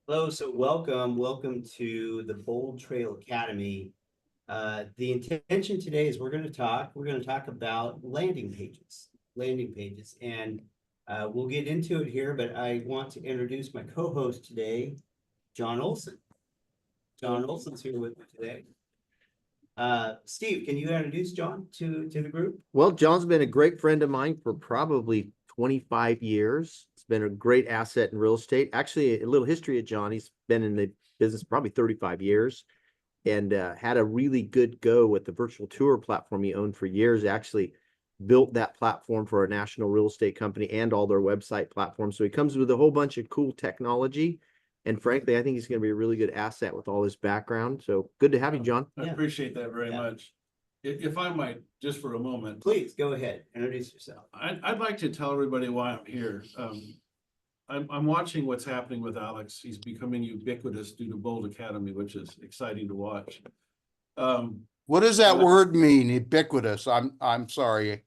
Hello, so welcome to the BoldTrail Academy. The intention today is we're going to talk about landing pages, and we'll get into it here. But I want to introduce my co-host today, John Olson. John Olson's here with me today. Steve, can you introduce John to the group? Well, John's been a great friend of mine for probably 25 years. It's been a great asset in real estate. Actually, a little history of John. He's been in the business probably 35 years and had a really good go with the virtual tour platform he owned for years. Actually built that platform for a national real estate company and all their website platforms. So he comes with a whole bunch of cool technology. And frankly, I think he's going to be a really good asset with all his background. So good to have you, John. I appreciate that very much. If I might, just for a moment, Please go ahead, introduce yourself. I'd like to tell everybody why I'm here. I'm watching what's happening with Alex. He's becoming ubiquitous due to Bold Academy, which is exciting to watch. What does that word mean, ubiquitous? I'm sorry.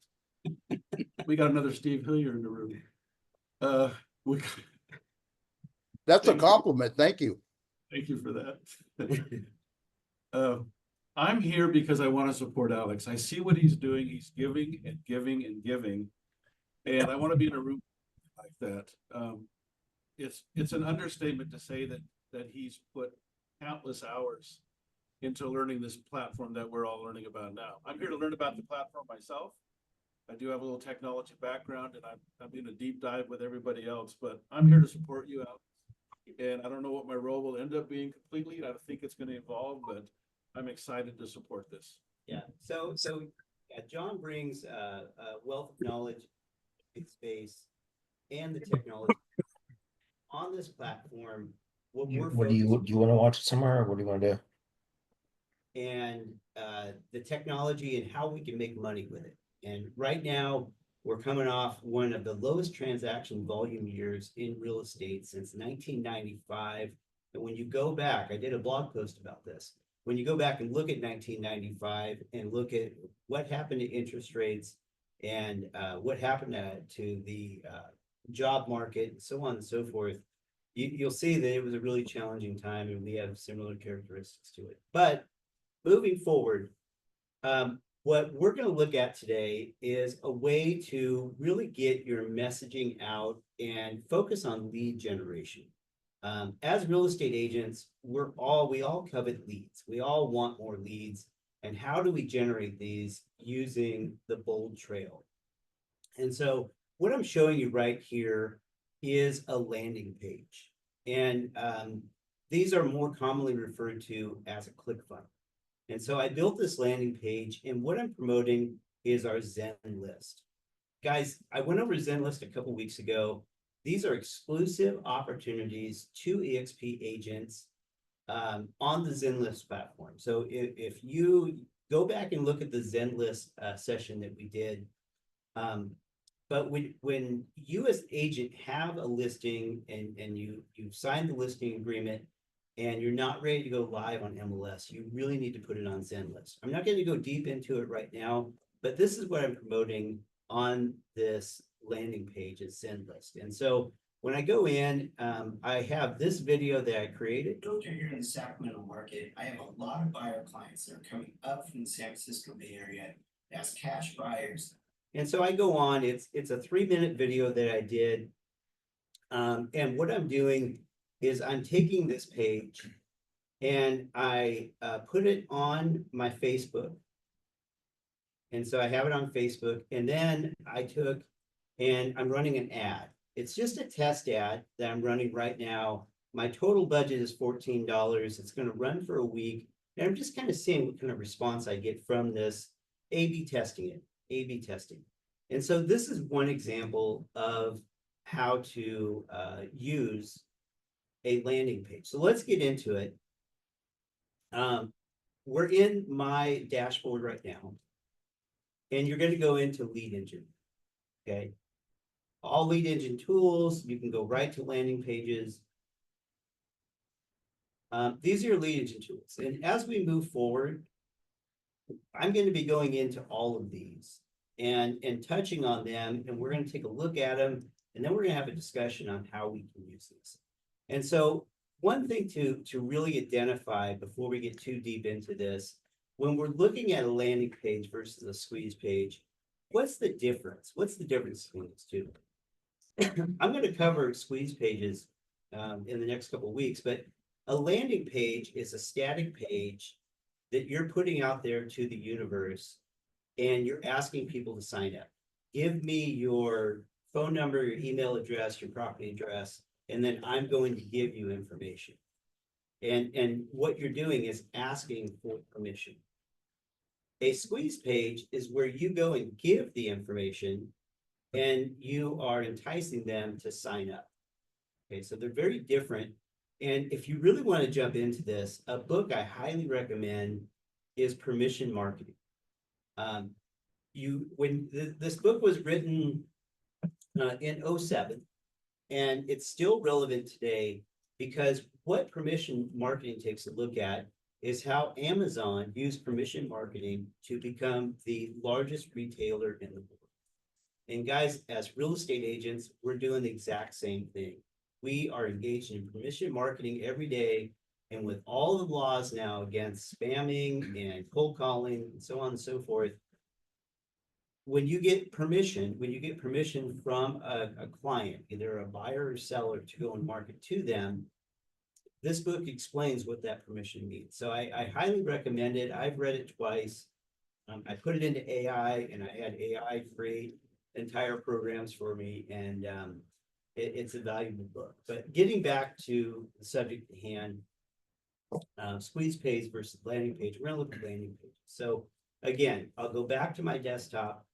We got another Steve Hillier in the room. That's a compliment. Thank you. Thank you for that. I'm here because I want to support Alex. I see what he's doing. He's giving and giving and giving. And I want to be in a room like that. It's an understatement to say that he's put countless hours into learning this platform that we're all learning about now. I'm here to learn about the platform myself. I do have a little technology background, and I'm in a deep dive with everybody else, but I'm here to support you, Alex. And I don't know what my role will end up being completely. I think it's going to evolve, but I'm excited to support this. Yeah. So John brings a wealth of knowledge, space, and the technology on this platform. Do you want to watch it somewhere, or what do you want to do? And the technology and how we can make money with it. And right now, we're coming off one of the lowest transaction volume years in real estate since 1995. And when you go back, I did a blog post about this. When you go back and look at 1995 and look at what happened to interest rates and what happened to the job market and so on and so forth, you'll see that it was a really challenging time, and we have similar characteristics to it. But moving forward, what we're going to look at today is a way to really get your messaging out and focus on lead generation. As real estate agents, we all covet leads. We all want more leads. And how do we generate these using the BoldTrail? And so what I'm showing you right here is a landing page. And these are more commonly referred to as a click funnel. And so I built this landing page, and what I'm promoting is our Zen list. Guys, I went over Zen list a couple weeks ago. These are exclusive opportunities to EXP agents on the Zen list platform. So if you go back and look at the Zen list session that we did, but when you as agent have a listing and you've signed the listing agreement, and you're not ready to go live on MLS, you really need to put it on ZenList. I'm not going to go deep into it right now, but this is what I'm promoting on this landing page at ZenList. And so when I go in, I have this video that I created. Filter here in the Sacramento market, I have a lot of buyer clients that are coming up from the San Francisco Bay Area as cash buyers. And so I go on, it's a 3-minute video that I did. And what I'm doing is I'm taking this page and I put it on my Facebook. And so I have it on Facebook, and then I took and I'm running an ad. It's just a test ad that I'm running right now. My total budget is $14. It's going to run for a week. And I'm just kind of seeing what kind of response I get from this, A/B testing it, A/B testing. And so this is one example of how to use a landing page. So let's get into it. We're in my dashboard right now, and you're going to go into lead engine. Okay. All lead engine tools, you can go right to landing pages. These are your lead engine tools. And as we move forward, I'm going to be going into all of these and touching on them, and we're going to take a look at them, and then we're going to have a discussion on how we can use these. And so one thing to really identify before we get too deep into this, when we're looking at a landing page versus a squeeze page, what's the difference? What's the difference between these two? I'm going to cover squeeze pages in the next couple of weeks, but a landing page is a static page that you're putting out there to the universe, and you're asking people to sign up. Give me your phone number, your email address, your property address, and then I'm going to give you information. And what you're doing is asking for permission. A squeeze page is where you go and give the information and you are enticing them to sign up. Okay, so they're very different. And if you really want to jump into this, a book I highly recommend is Permission Marketing. This book was written in 07, and it's still relevant today because what permission marketing takes a look at is how Amazon used permission marketing to become the largest retailer in the world. And guys, as real estate agents, we're doing the exact same thing. We are engaged in permission marketing every day. And with all the laws now against spamming and cold calling and so on and so forth, when you get permission from a client, either a buyer or seller, to go and market to them, this book explains what that permission means. So I highly recommend it. I've read it twice. I put it into AI, and I had AI create entire programs for me, and it's a valuable book. But getting back to the subject at hand, squeeze page versus landing page. We're gonna look at landing pages. So again, I'll go back to my desktop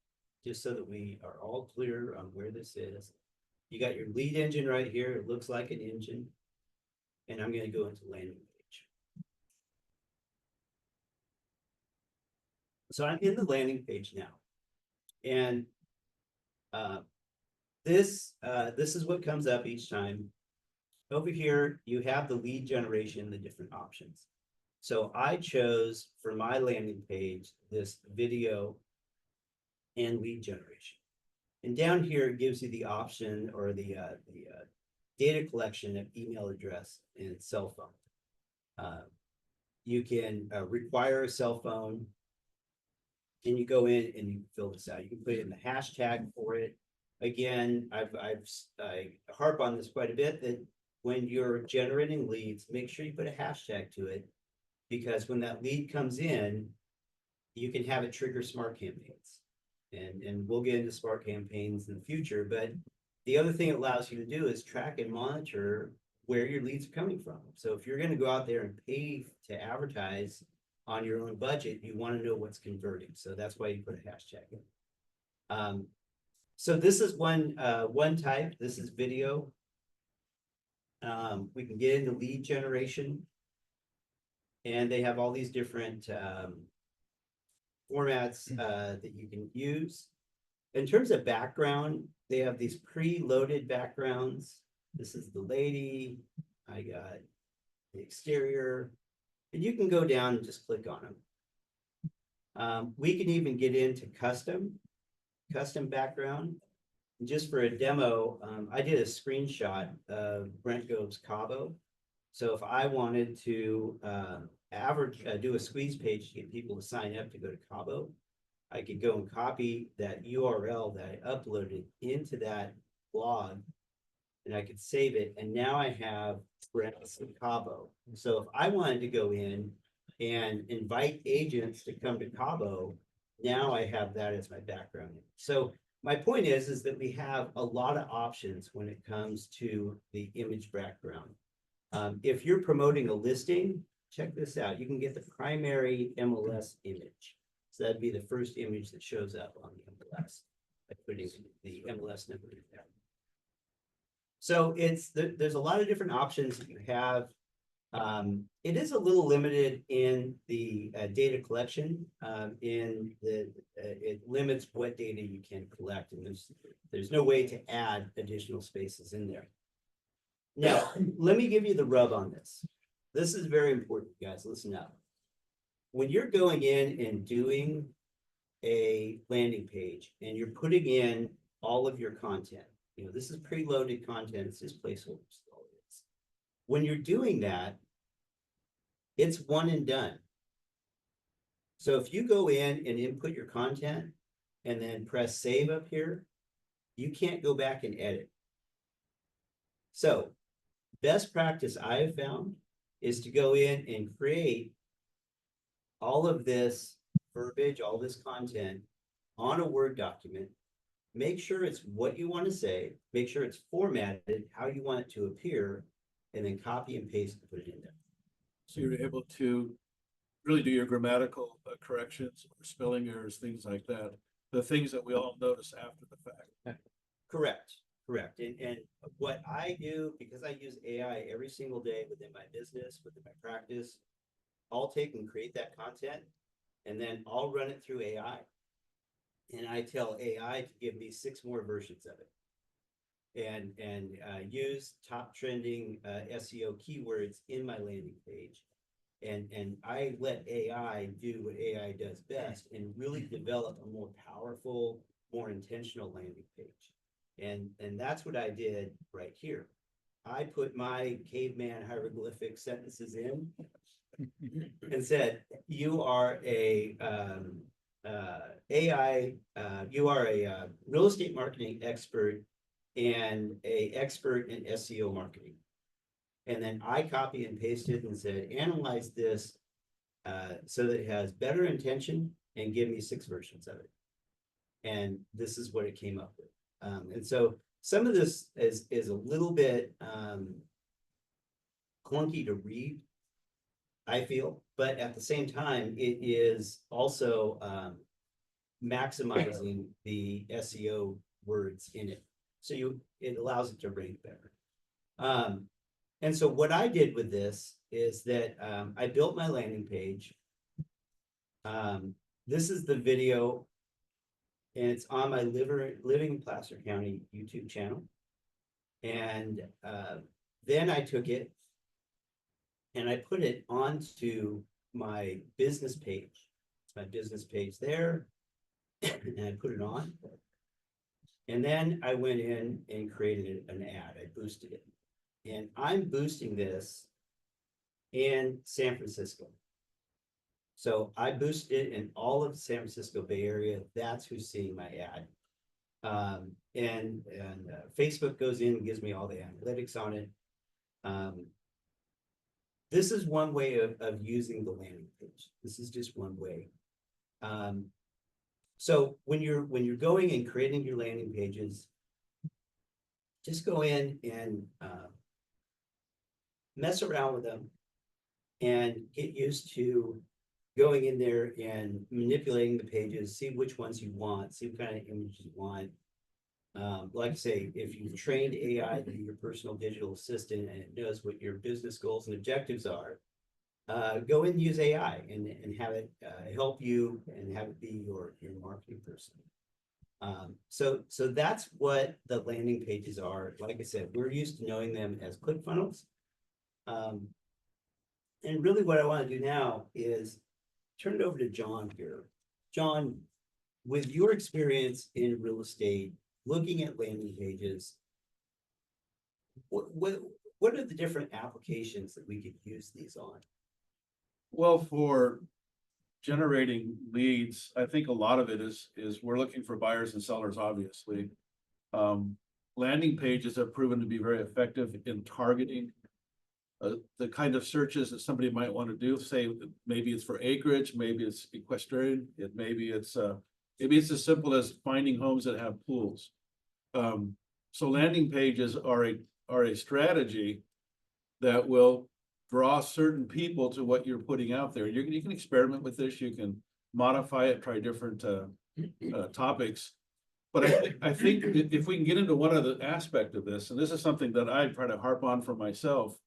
just so that we are all clear on where this is. You got your lead engine right here. It looks like an engine. And I'm going to go into landing page. So I'm in the landing page now. And this is what comes up each time. Over here, you have the lead generation, the different options. So I chose for my landing page this video and lead generation. And down here, it gives you the option or the data collection of email address and cell phone. You can require a cell phone, and you go in and you fill this out. You can put in the hashtag for it. Again, I harp on this quite a bit, that when you're generating leads, make sure you put a hashtag to it, because when that lead comes in, you can have it trigger smart campaigns. And we'll get into smart campaigns in the future, but the other thing it allows you to do is track and monitor where your leads are coming from. So if you're going to go out there and pay to advertise on your own budget, you want to know what's converting. So that's why you put a hashtag in. So this is one type. This is video. We can get into lead generation, and they have all these different formats that you can use. In terms of background, they have these pre-loaded backgrounds. This is the lady. I got the exterior, and you can go down and just click on them. We can even get into custom background. And just for a demo, I did a screenshot of Brent Gove's Cabo. So if I wanted to do a squeeze page to get people to sign up to go to Cabo, I could go and copy that URL that I uploaded into that blog, and I could save it. And now I have Brent's Cabo. So if I wanted to go in and invite agents to come to Cabo, now I have that as my background. So my point is that we have a lot of options when it comes to the image background. If you're promoting a listing, check this out. You can get the primary MLS image. So that'd be the first image that shows up on the MLS by putting the MLS number in there. So there's a lot of different options that you have. It is a little limited in the data collection. It limits what data you can collect, and there's no way to add additional spaces in there. Now, let me give you the rub on this. This is very important, guys. Listen up. When you're going in and doing a landing page and you're putting in all of your content, this is preloaded content. It's just placeholders. When you're doing that, it's one and done. So if you go in and input your content and then press save up here, you can't go back and edit. So best practice I have found is to go in and create all of this verbiage, all this content on a Word document. Make sure it's what you want to say, make sure it's formatted, how you want it to appear, and then copy and paste and put it in there. So you're able to really do your grammatical corrections or spelling errors, things like that. The things that we all notice after the fact. Correct, correct. And what I do, because I use AI every single day within my business, within my practice, I'll take and create that content and then I'll run it through AI. And I tell AI to give me 6 more versions of it. And use top trending SEO keywords in my landing page. And I let AI do what AI does best and really develop a more powerful, more intentional landing page. And that's what I did right here. I put my caveman hieroglyphic sentences in and said, you are a AI, you are a real estate marketing expert and a expert in SEO marketing. And then I copy and pasted and said, analyze this so that it has better intention and give me 6 versions of it. And this is what it came up with. And so some of this is a little bit clunky to read, I feel, but at the same time, it is also maximizing the SEO words in it. So it allows it to rank better. And so what I did with this is that I built my landing page. This is the video, and it's on my Living in Placer County YouTube channel. And then I took it and I put it onto my business page. It's my business page there, and I put it on. And then I went in and created an ad. I boosted it. And I'm boosting this in San Francisco. So I boosted it in all of the San Francisco Bay Area. That's who's seeing my ad. And Facebook goes in and gives me all the analytics on it. This is one way of using the landing page. This is just one way. So when you're going and creating your landing pages, just go in and mess around with them and get used to going in there and manipulating the pages, see which ones you want, see what kind of images you want. Like I say, if you've trained AI to be your personal digital assistant and it knows what your business goals and objectives are, go in and use AI and have it help you and have it be your marketing person. So that's what the landing pages are. Like I said, we're used to knowing them as ClickFunnels. And really what I want to do now is turn it over to John here. John, with your experience in real estate, looking at landing pages, what are the different applications that we could use these on? Well, for generating leads, I think a lot of it is we're looking for buyers and sellers, obviously. Landing pages have proven to be very effective in targeting the kind of searches that somebody might want to do. Say maybe it's for acreage, maybe it's equestrian, maybe it's as simple as finding homes that have pools. So landing pages are a strategy that will draw certain people to what you're putting out there. You can experiment with this, you can modify it, try different topics. But I think if we can get into one other aspect of this, and this is something that I try to harp on for myself,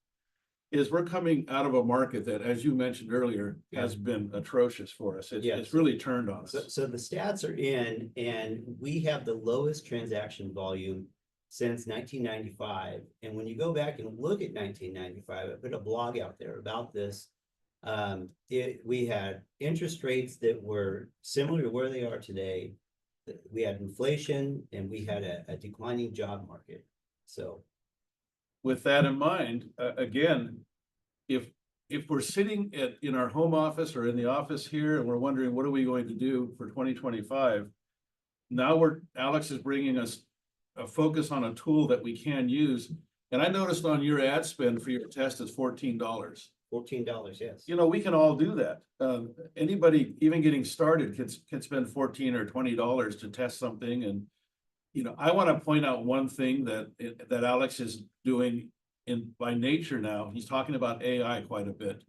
is we're coming out of a market that, as you mentioned earlier, has been atrocious for us. It's really turned on us. So the stats are in, and we have the lowest transaction volume since 1995. And when you go back and look at 1995, I put a blog out there about this. We had interest rates that were similar to where they are today. We had inflation and we had a declining job market. So with that in mind, again, if we're sitting in our home office or in the office here and we're wondering, what are we going to do for 2025? Now Alex is bringing us a focus on a tool that we can use. And I noticed on your ad spend for your test is $14. $14, yes. You know, we can all do that. Anybody even getting started can spend $14 or $20 to test something. And, you know, I want to point out one thing that Alex is doing by nature now. He's talking about AI quite a bit.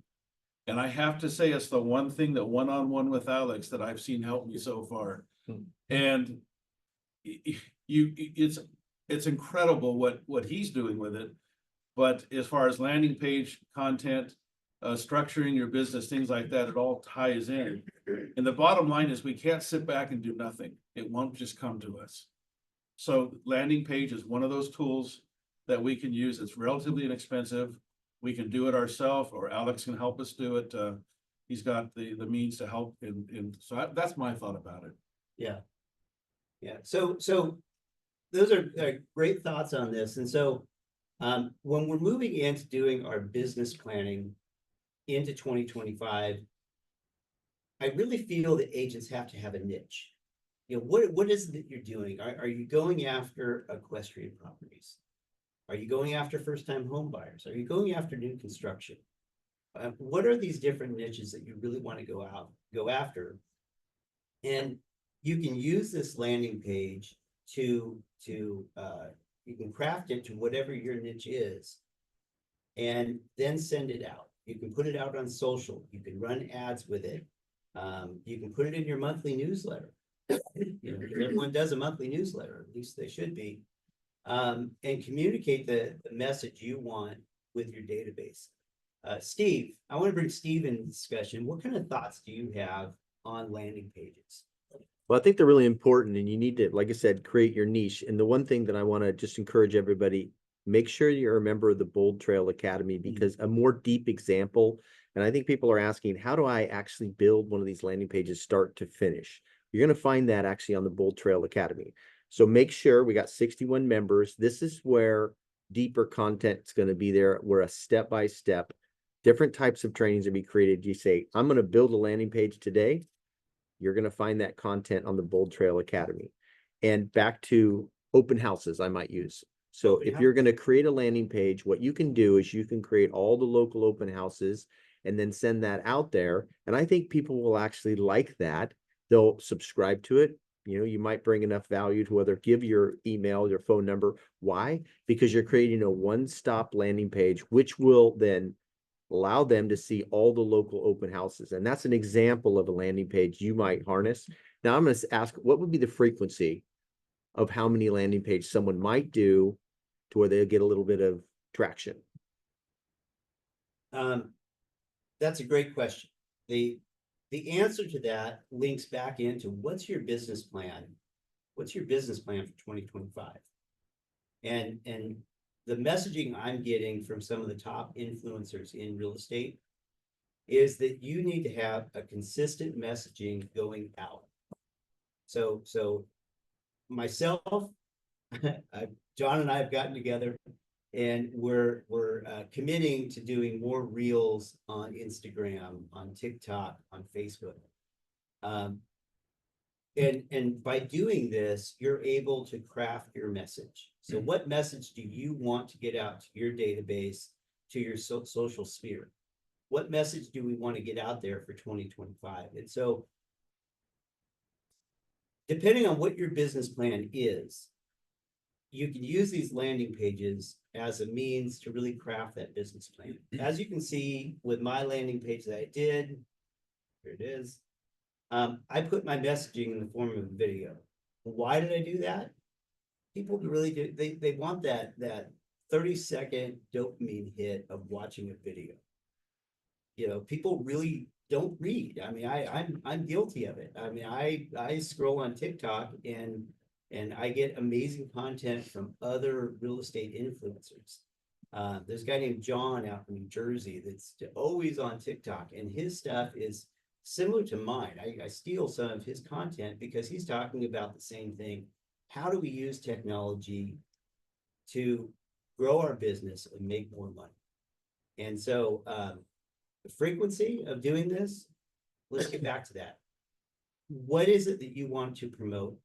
And I have to say, it's the one thing that one-on-one with Alex that I've seen help me so far. And it's incredible what he's doing with it. But as far as landing page content, structuring your business, things like that, it all ties in. And the bottom line is we can't sit back and do nothing. It won't just come to us. So landing page is one of those tools that we can use. It's relatively inexpensive. We can do it ourselves, or Alex can help us do it. He's got the means to help. So that's my thought about it. Yeah. Yeah. So those are great thoughts on this. And so when we're moving into doing our business planning into 2025, I really feel that agents have to have a niche. You know, what is it that you're doing? Are you going after equestrian properties? Are you going after first-time home buyers? Are you going after new construction? What are these different niches that you really want to go after? And you can use this landing page to you can craft it to whatever your niche is, and then send it out. You can put it out on social. You can run ads with it. You can put it in your monthly newsletter. You know, everyone does a monthly newsletter, at least they should be, and communicate the message you want with your database. Steve, I want to bring Steve into the discussion. What kind of thoughts do you have on landing pages? Well, I think they're really important, and you need to, like I said, create your niche. And the one thing that I want to just encourage everybody, make sure you're a member of the BoldTrail Academy, because a more deep example, and I think people are asking, how do I actually build one of these landing pages start to finish? You're going to find that actually on the BoldTrail Academy. So make sure we got 61 members. This is where deeper content is going to be there, where a step-by-step, different types of trainings will be created. You say, I'm going to build a landing page today. You're going to find that content on the BoldTrail Academy. And back to open houses, I might use. So if you're going to create a landing page, what you can do is you can create all the local open houses and then send that out there. And I think people will actually like that. They'll subscribe to it. You know, you might bring enough value to whether give your email, your phone number. Why? Because you're creating a one-stop landing page, which will then allow them to see all the local open houses. And that's an example of a landing page you might harness. Now I'm going to ask, what would be the frequency of how many landing pages someone might do to where they'll get a little bit of traction? That's a great question. The answer to that links back into what's your business plan? What's your business plan for 2025? And the messaging I'm getting from some of the top influencers in real estate is that you need to have a consistent messaging going out. So myself, John and I have gotten together, and we're committing to doing more reels on Instagram, on TikTok, on Facebook. And by doing this, you're able to craft your message. So what message do you want to get out to your database, to your social sphere? What message do we want to get out there for 2025? And so depending on what your business plan is, you can use these landing pages as a means to really craft that business plan. As you can see with my landing page that I did, here it is. I put my messaging in the form of a video. Why did I do that? People really do. They want that 30-second dopamine hit of watching a video. You know, people really don't read. I mean, I'm guilty of it. I mean, I scroll on TikTok and I get amazing content from other real estate influencers. There's a guy named John out in New Jersey that's always on TikTok, and his stuff is similar to mine. I steal some of his content because he's talking about the same thing. How do we use technology to grow our business and make more money. And so, the frequency of doing this, let's get back to that. What is it that you want to promote?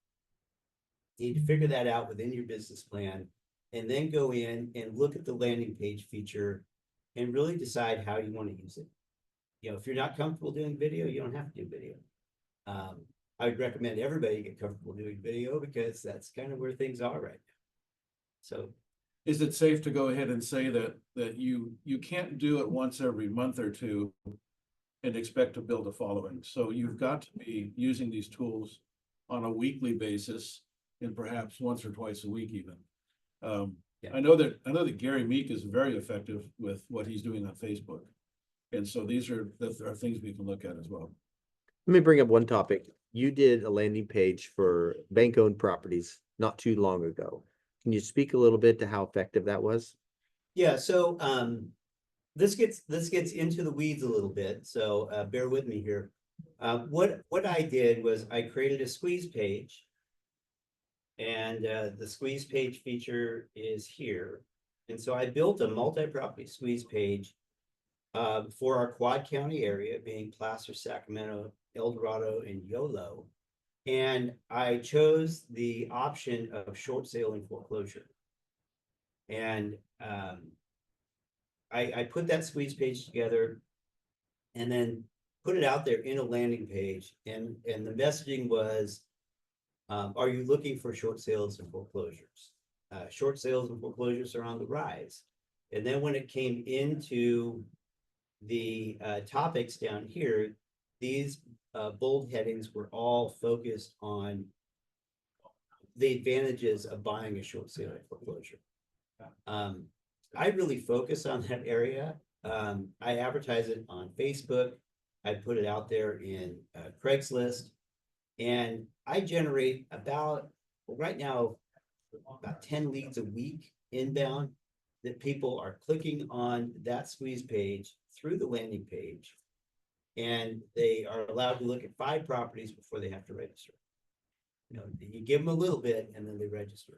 You need to figure that out within your business plan, and then go in and look at the landing page feature and really decide how you want to use it. You know, if you're not comfortable doing video, you don't have to do video. I would recommend everybody get comfortable doing video because that's kind of where things are right now. So, Is it safe to go ahead and say that you can't do it once every month or two and expect to build a following? So you've got to be using these tools on a weekly basis and perhaps once or twice a week even. Yeah. I know that Gary Meek is very effective with what he's doing on Facebook. And so these are things we can look at as well. Let me bring up one topic. You did a landing page for bank-owned properties not too long ago. Can you speak a little bit to how effective that was? yeah, so, this gets into the weeds a little bit, so, bear with me here. What I did was I created a squeeze page. And the squeeze page feature is here. And so I built a multi-property squeeze page for our Quad County area, being Placer, Sacramento, El Dorado, and Yolo. And I chose the option of short sale and foreclosure. And I put that squeeze page together and then put it out there in a landing page. And the messaging was, are you looking for short sales and foreclosures? Short sales and foreclosures are on the rise. And then when it came into the topics down here, these bold headings were all focused on the advantages of buying a short sale and foreclosure. I really focus on that area. I advertise it on Facebook. I put it out there in Craigslist. And I generate right now, about 10 leads a week inbound that people are clicking on that squeeze page through the landing page. And they are allowed to look at 5 properties before they have to register. You know, you give them a little bit and then they register.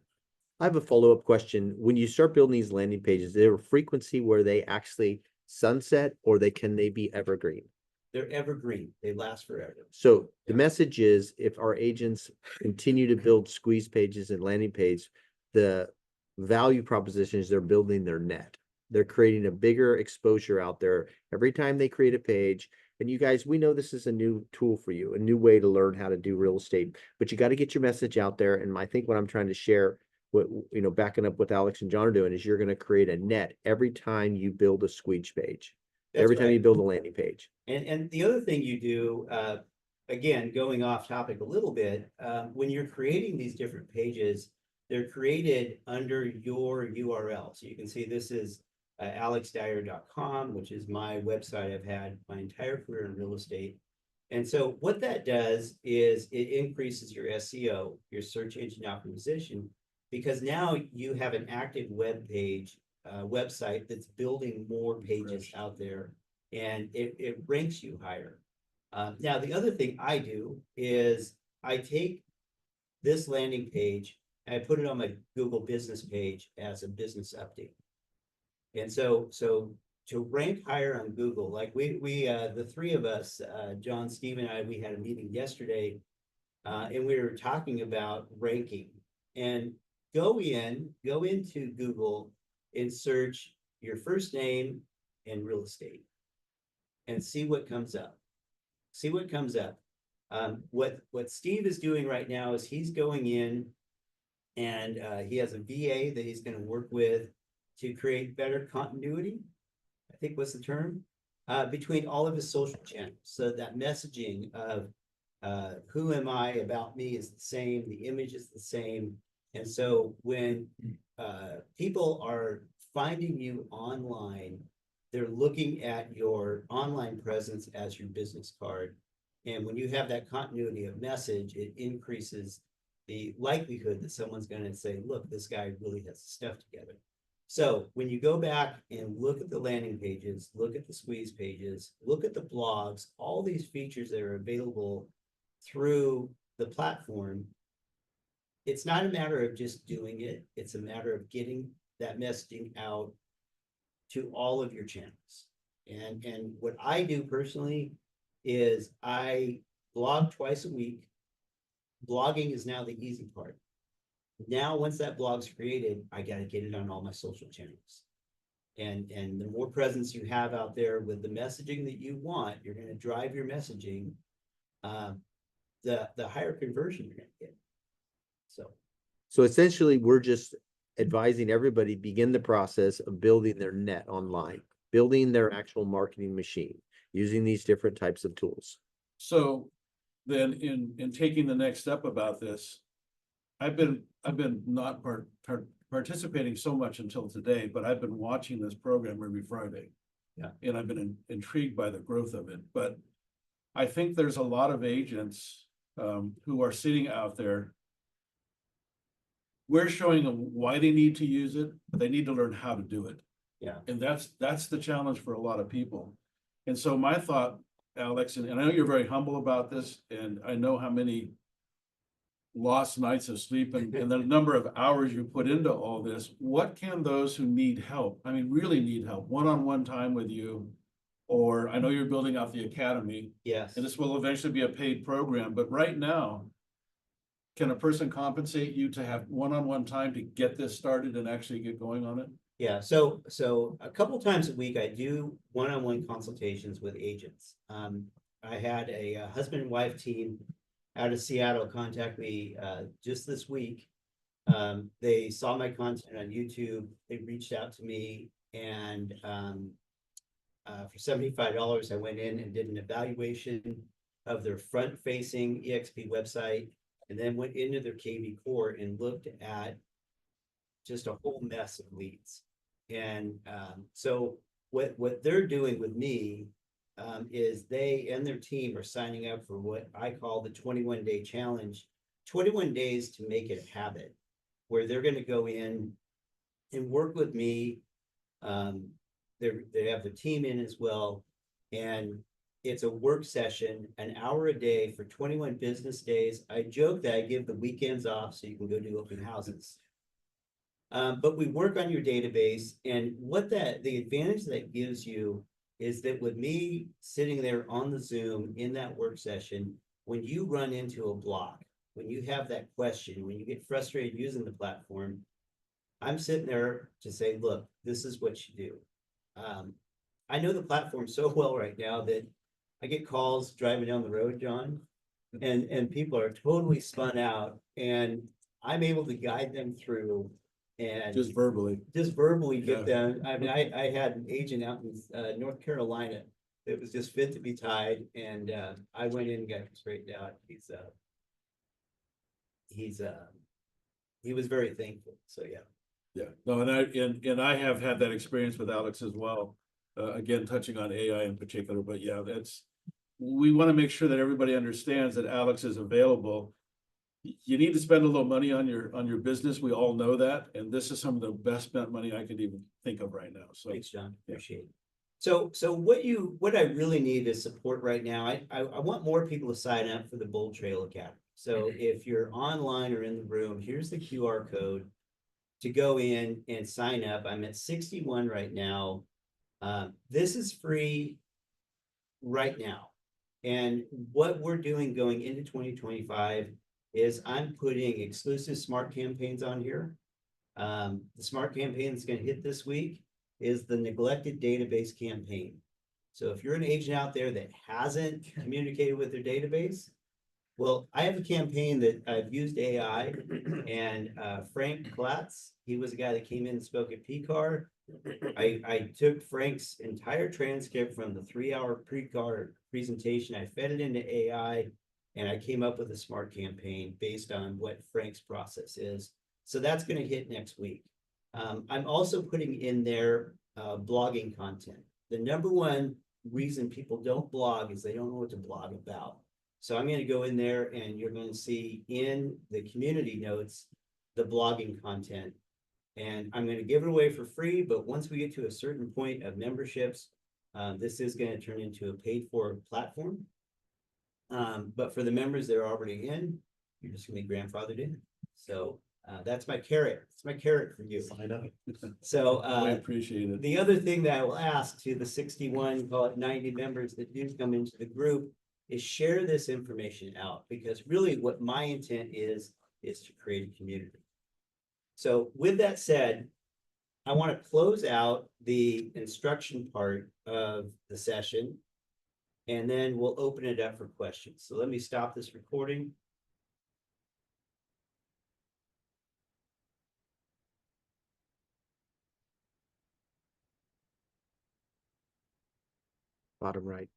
I have a follow-up question. When you start building these landing pages, is there a frequency where they actually sunset, or can they be evergreen? They're evergreen. They last forever. So the message is, if our agents continue to build squeeze pages and landing pages, the value proposition is they're building their net. They're creating a bigger exposure out there every time they create a page. And you guys, we know this is a new tool for you, a new way to learn how to do real estate, but you got to get your message out there. And I think what I'm trying to share, what, backing up what Alex and John are doing, is you're going to create a net every time you build a squeeze page. That's every time right. you build a landing page. And the other thing you do, again, going off topic a little bit, when you're creating these different pages, they're created under your URL. So you can see this is alexdyer.com, which is my website I've had my entire career in real estate. And so what that does is it increases your SEO, your search engine optimization, because now you have an active web page, website that's building more pages out there, and it ranks you higher. Now, the other thing I do is I take this landing page and I put it on my Google business page as a business update. And so to rank higher on Google, like we the 3 of us, John, Steve, and I, we had a meeting yesterday, and we were talking about ranking. And go into Google and search your first name and real estate and see what comes up. See what comes up. What Steve is doing right now is he's going in and he has a VA that he's going to work with to create better continuity, I think was the term, between all of his social channels. So that messaging of who am I about me is the same, the image is the same. And so when people are finding you online, they're looking at your online presence as your business card. And when you have that continuity of message, it increases the likelihood that someone's going to say, look, this guy really has stuff together. So when you go back and look at the landing pages, look at the squeeze pages, look at the blogs, all these features that are available through the platform, it's not a matter of just doing it. It's a matter of getting that messaging out to all of your channels. And what I do personally is I blog twice a week. Blogging is now the easy part. Now, once that blog's created, I gotta get it on all my social channels. And the more presence you have out there with the messaging that you want, you're gonna drive your messaging, the higher conversion you're gonna get. So essentially, we're just advising everybody begin the process of building their net online, building their actual marketing machine, using these different types of tools. So then in taking the next step about this, I've been not participating so much until today, but I've been watching this program every Friday. Yeah. And I've been intrigued by the growth of it, but I think there's a lot of agents who are sitting out there. We're showing them why they need to use it, but they need to learn how to do it. Yeah. And that's the challenge for a lot of people. And so my thought, Alex, and I know you're very humble about this, and I know how many lost nights of sleep and the number of hours you put into all this. What can those who need help, I mean, really need help, one-on-one time with you, or I know you're building out the academy, Yes. and this will eventually be a paid program, but right now, can a person compensate you to have one-on-one time to get this started and actually get going on it? Yeah, so a couple times a week, I do one-on-one consultations with agents. I had a husband and wife team out of Seattle contact me just this week. They saw my content on YouTube. They reached out to me, and for $75, I went in and did an evaluation of their front-facing EXP website, and then went into their KV core and looked at just a whole mess of leads. And so what they're doing with me is they and their team are signing up for what I call the 21-day challenge, 21 days to make it a habit, where they're going to go in and work with me. They have the team in as well. And it's a work session, an hour a day for 21 business days. I joke that I give the weekends off so you can go do open houses. But we work on your database, and what the advantage that gives you is that with me sitting there on the Zoom in that work session, when you run into a block, when you have that question, when you get frustrated using the platform, I'm sitting there to say, look, this is what you do. I know the platform so well right now that I get calls driving down the road, John, and people are totally spun out, and I'm able to guide them through and Just verbally. get Yeah. them. I mean, I had an agent out in North Carolina that was just fit to be tied, and I went in and got him straightened out. He was very thankful. So yeah. Yeah, no, and I have had that experience with Alex as well. Again, touching on AI in particular, but yeah, we want to make sure that everybody understands that Alex is available. You need to spend a little money on your business. We all know that, and this is some of the best spent money I could even think of right now. So Thanks, John. Yeah. Appreciate it. So what I really need is support right now. I want more people to sign up for the BoldTrail Academy. So if you're online or in the room, here's the QR code to go in and sign up. I'm at 61 right now. This is free right now. And what we're doing going into 2025 is I'm putting exclusive smart campaigns on here. The smart campaign that's going to hit this week is the neglected database campaign. So if you're an agent out there that hasn't communicated with their database, well, I have a campaign that I've used AI, and Frank Klatz, he was a guy that came in and spoke at PCAR. I took Frank's entire transcript from the 3-hour PCAR presentation. I fed it into AI, and I came up with a smart campaign based on what Frank's process is. So that's going to hit next week. I'm also putting in there blogging content. The number one reason people don't blog is they don't know what to blog about. So I'm going to go in there, and you're going to see in the community notes the blogging content. And I'm going to give it away for free, but once we get to a certain point of memberships, this is going to turn into a paid for platform. But for the members that are already in, you're just going to be grandfathered in. So That's my carrot. It's my carrot for you. I know. So, I appreciate it. the other thing that I will ask to the 61, call it 90 members that do come into the group is share this information out, because really what my intent is to create a community. So with that said, I want to close out the instruction part of the session, and then we'll open it up for questions. So let me stop this recording. Bottom right.